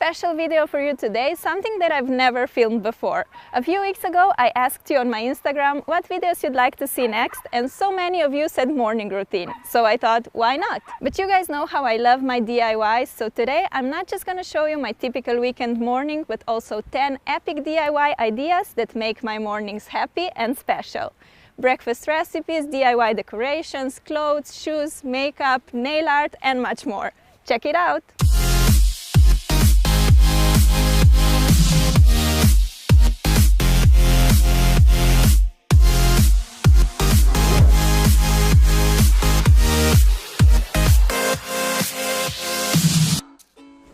special video for you today, something that I've never filmed before. A few weeks ago I asked you on my Instagram what videos you'd like to see next, and so many of you said morning routine, so I thought, why not? But you guys know how I love my DIYs, so today I'm not just gonna show you my typical weekend morning, but also 10 epic DIY ideas that make my mornings happy and special. Breakfast recipes, DIY decorations, clothes, shoes, makeup, nail art, and much more. Check it out!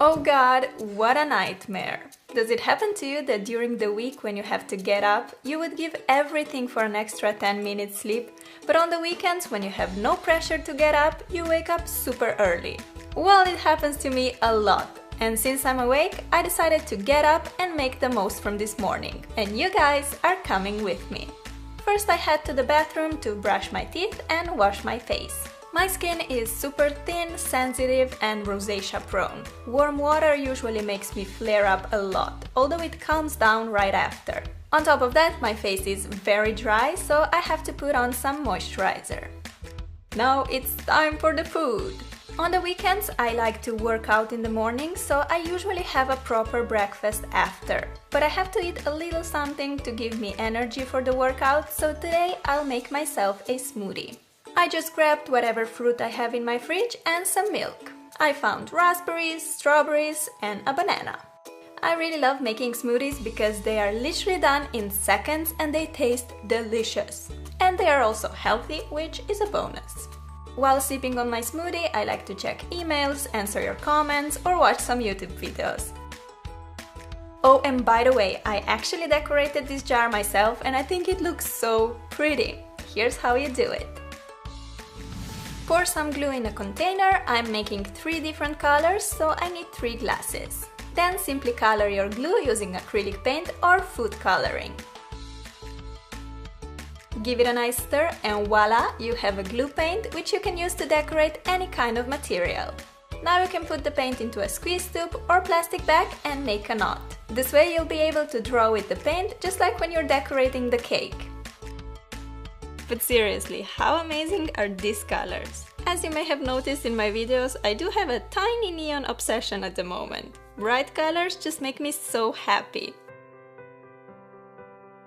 Oh God, what a nightmare! Does it happen to you that during the week when you have to get up, you would give everything for an extra 10 minutes sleep, but on the weekends when you have no pressure to get up, you wake up super early? Well, it happens to me a lot, and since I'm awake, I decided to get up and make the most from this morning, and you guys are coming with me. First I head to the bathroom to brush my teeth and wash my face. My skin is super thin, sensitive and rosacea prone. Warm water usually makes me flare up a lot, although it calms down right after. On top of that, my face is very dry, so I have to put on some moisturizer. Now it's time for the food! On the weekends I like to work out in the morning, so I usually have a proper breakfast after. But I have to eat a little something to give me energy for the workout, so today I'll make myself a smoothie. I just grabbed whatever fruit I have in my fridge and some milk. I found raspberries, strawberries and a banana. I really love making smoothies because they are literally done in seconds and they taste delicious. And they are also healthy, which is a bonus. While sipping on my smoothie, I like to check emails, answer your comments or watch some YouTube videos. Oh, and by the way, I actually decorated this jar myself and I think it looks so pretty. Here's how you do it. Pour some glue in a container. I'm making 3 different colors, so I need 3 glasses. Then simply color your glue using acrylic paint or food coloring. Give it a nice stir and voila, you have a glue paint which you can use to decorate any kind of material. Now you can put the paint into a squeeze tube or plastic bag and make a knot. This way you'll be able to draw with the paint just like when you're decorating the cake. But seriously, how amazing are these colors? As you may have noticed in my videos, I do have a tiny neon obsession at the moment. Bright colors just make me so happy.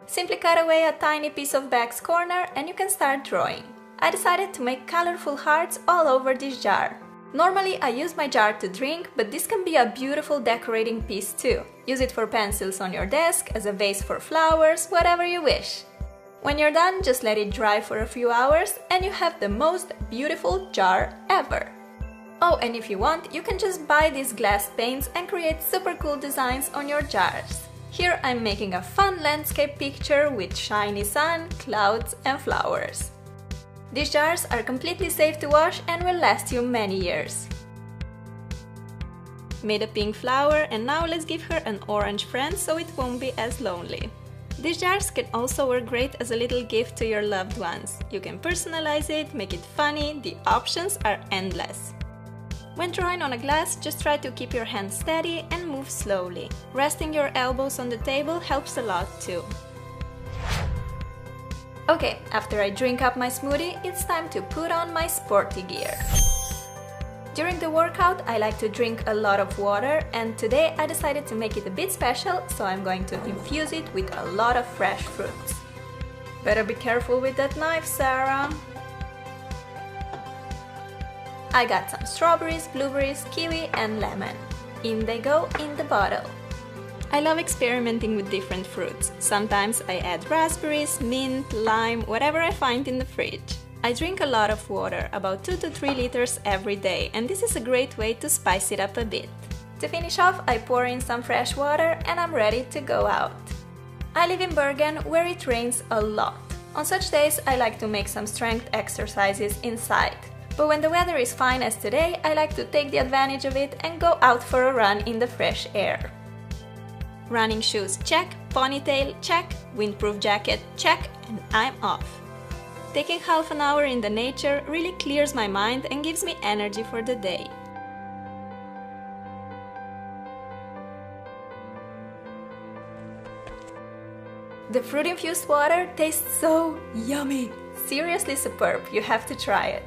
Simply cut away a tiny piece of bag's corner and you can start drawing. I decided to make colorful hearts all over this jar. Normally I use my jar to drink, but this can be a beautiful decorating piece too. Use it for pencils on your desk, as a vase for flowers, whatever you wish. When you're done, just let it dry for a few hours and you have the most beautiful jar ever. Oh, and if you want, you can just buy these glass paints and create super cool designs on your jars. Here I'm making a fun landscape picture with shiny sun, clouds and flowers. These jars are completely safe to wash and will last you many years. Made a pink flower and now let's give her an orange friend so it won't be as lonely. These jars can also work great as a little gift to your loved ones. You can personalize it, make it funny, the options are endless. When drawing on a glass, just try to keep your hands steady and move slowly. Resting your elbows on the table helps a lot too. Okay, after I drink up my smoothie, it's time to put on my sporty gear. During the workout, I like to drink a lot of water, and today I decided to make it a bit special, so I'm going to infuse it with a lot of fresh fruits. Better be careful with that knife, Sarah! I got some strawberries, blueberries, kiwi and lemon. In they go in the bottle. I love experimenting with different fruits. Sometimes I add raspberries, mint, lime, whatever I find in the fridge. I drink a lot of water, about 2 to 3 liters every day, and this is a great way to spice it up a bit. To finish off, I pour in some fresh water and I'm ready to go out. I live in Bergen, where it rains a lot. On such days, I like to make some strength exercises inside. But when the weather is fine as today, I like to take the advantage of it and go out for a run in the fresh air. Running shoes, check. Ponytail, check. Windproof jacket, check. And I'm off. Taking half an hour in the nature really clears my mind and gives me energy for the day. The fruit-infused water tastes so yummy! Seriously superb, you have to try it.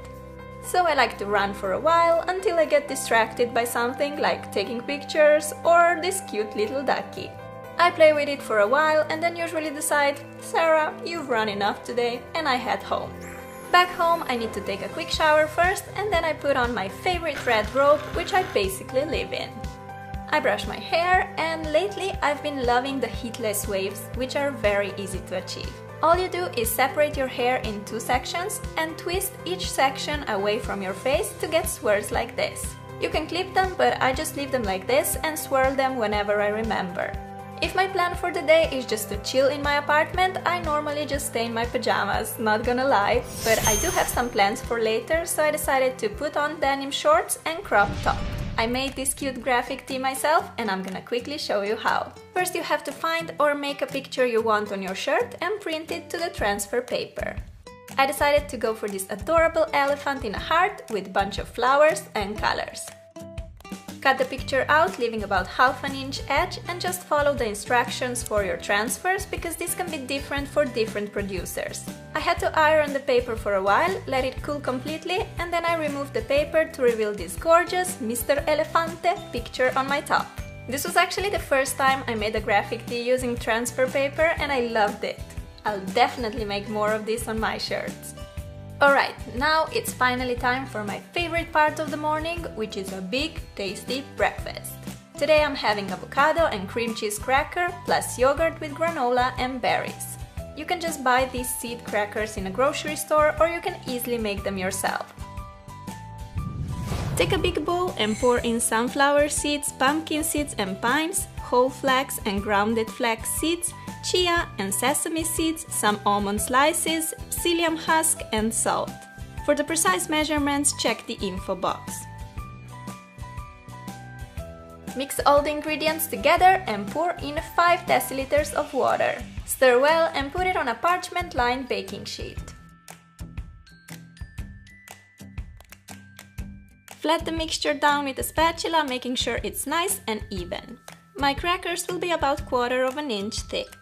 So I like to run for a while until I get distracted by something like taking pictures or this cute little ducky. I play with it for a while and then usually decide, Sarah, you've run enough today, and I head home. Back home I need to take a quick shower first and then I put on my favorite red robe, which I basically live in. I brush my hair and lately I've been loving the heatless waves, which are very easy to achieve. All you do is separate your hair in 2 sections and twist each section away from your face to get swirls like this. You can clip them, but I just leave them like this and swirl them whenever I remember. If my plan for the day is just to chill in my apartment, I normally just stay in my pajamas, not gonna lie, but I do have some plans for later, so I decided to put on denim shorts and crop top. I made this cute graphic tee myself and I'm gonna quickly show you how. First you have to find or make a picture you want on your shirt and print it to the transfer paper. I decided to go for this adorable elephant in a heart with a bunch of flowers and colors. Cut the picture out, leaving about ½ inch edge, and just follow the instructions for your transfers because this can be different for different producers. I had to iron the paper for a while, let it cool completely, and then I removed the paper to reveal this gorgeous Mr. Elefante picture on my top. This was actually the first time I made a graphic tee using transfer paper and I loved it. I'll definitely make more of this on my shirts. Alright, now it's finally time for my favorite part of the morning, which is a big, tasty breakfast. Today I'm having avocado and cream cheese cracker plus yogurt with granola and berries. You can just buy these seed crackers in a grocery store or you can easily make them yourself. Take a big bowl and pour in sunflower seeds, pumpkin seeds and pines, whole flax and grounded flax seeds, chia and sesame seeds, some almond slices, psyllium husk and salt. For the precise measurements, check the info box. Mix all the ingredients together and pour in 5 deciliters of water. Stir well and put it on a parchment-lined baking sheet. Flat the mixture down with a spatula, making sure it's nice and even. My crackers will be about 1/4 inch thick.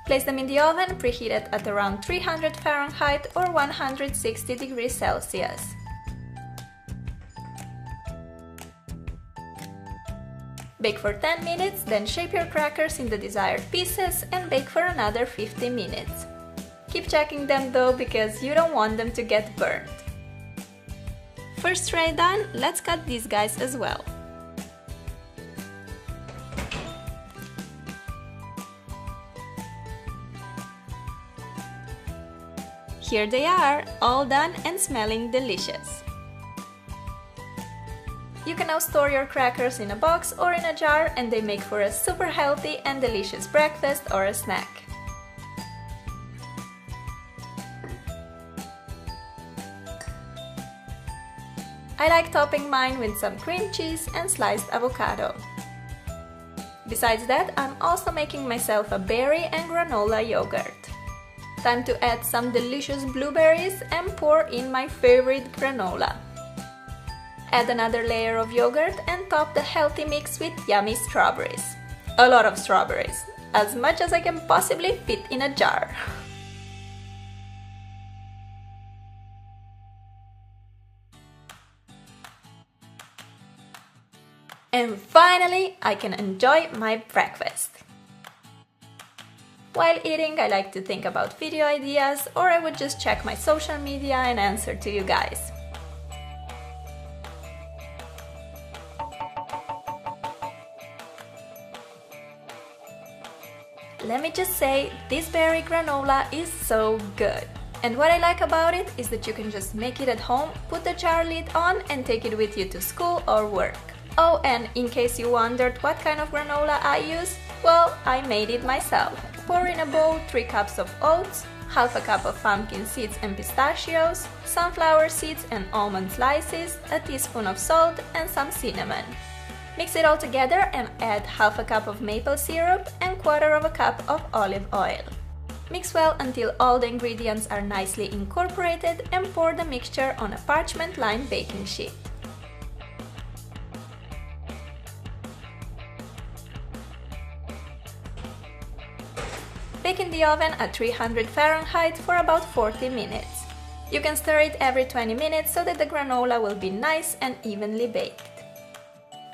Place them in the oven, preheated at around 300 Fahrenheit or 160 degrees Celsius. Bake for 10 minutes, then shape your crackers in the desired pieces and bake for another 50 minutes. Keep checking them though, because you don't want them to get burnt. First tray done, let's cut these guys as well. Here they are, all done and smelling delicious. You can now store your crackers in a box or in a jar and they make for a super healthy and delicious breakfast or a snack. I like topping mine with some cream cheese and sliced avocado. Besides that, I'm also making myself a berry and granola yogurt. Time to add some delicious blueberries and pour in my favorite granola. Add another layer of yogurt and top the healthy mix with yummy strawberries. A lot of strawberries, as much as I can possibly fit in a jar. And finally, I can enjoy my breakfast. While eating, I like to think about video ideas, or I would just check my social media and answer to you guys. Let me just say, this berry granola is so good. And what I like about it is that you can just make it at home, put the jar lid on and take it with you to school or work. Oh, and in case you wondered what kind of granola I use, well, I made it myself. Pour in a bowl 3 cups of oats, ½ cup of pumpkin seeds and pistachios, sunflower seeds and almond slices, a teaspoon of salt and some cinnamon. Mix it all together and add ½ cup of maple syrup and 1/4 cup of olive oil. Mix well until all the ingredients are nicely incorporated and pour the mixture on a parchment-lined baking sheet. the oven at 300 Fahrenheit for about 40 minutes. You can stir it every 20 minutes so that the granola will be nice and evenly baked.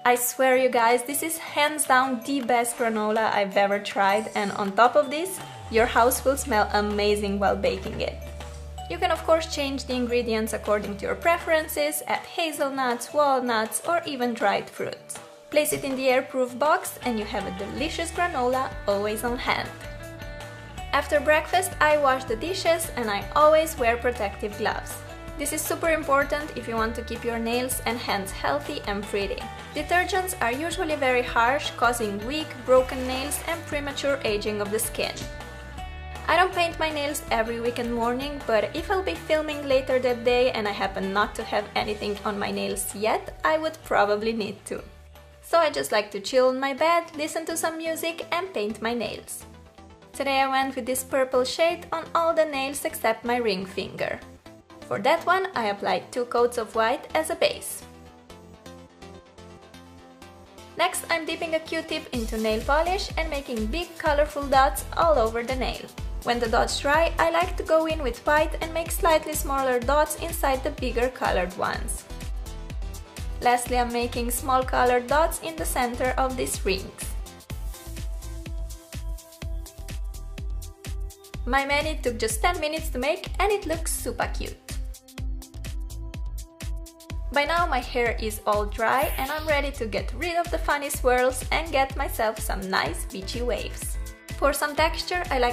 I swear you guys, this is hands down the best granola I've ever tried, and on top of this, your house will smell amazing while baking it. You can of course change the ingredients according to your preferences, add hazelnuts, walnuts, or even dried fruits. Place it in the airproof box and you have a delicious granola always on hand. After breakfast, I wash the dishes and I always wear protective gloves. This is super important if you want to keep your nails and hands healthy and pretty. Detergents are usually very harsh, causing weak, broken nails and premature aging of the skin. I don't paint my nails every weekend morning, but if I'll be filming later that day and I happen not to have anything on my nails yet, I would probably need to. So I just like to chill on my bed, listen to some music and paint my nails. Today I went with this purple shade on all the nails except my ring finger. For that one, I applied 2 coats of white as a base. Next, I'm dipping a Q-tip into nail polish and making big colorful dots all over the nail. When the dots dry, I like to go in with white and make slightly smaller dots inside the bigger colored ones. Lastly, I'm making small colored dots in the center of these rings. My mani took just 10 minutes to make and it looks super cute. By now my hair is all dry and I'm ready to get rid of the funny swirls and get myself some nice beachy waves. For some texture, I like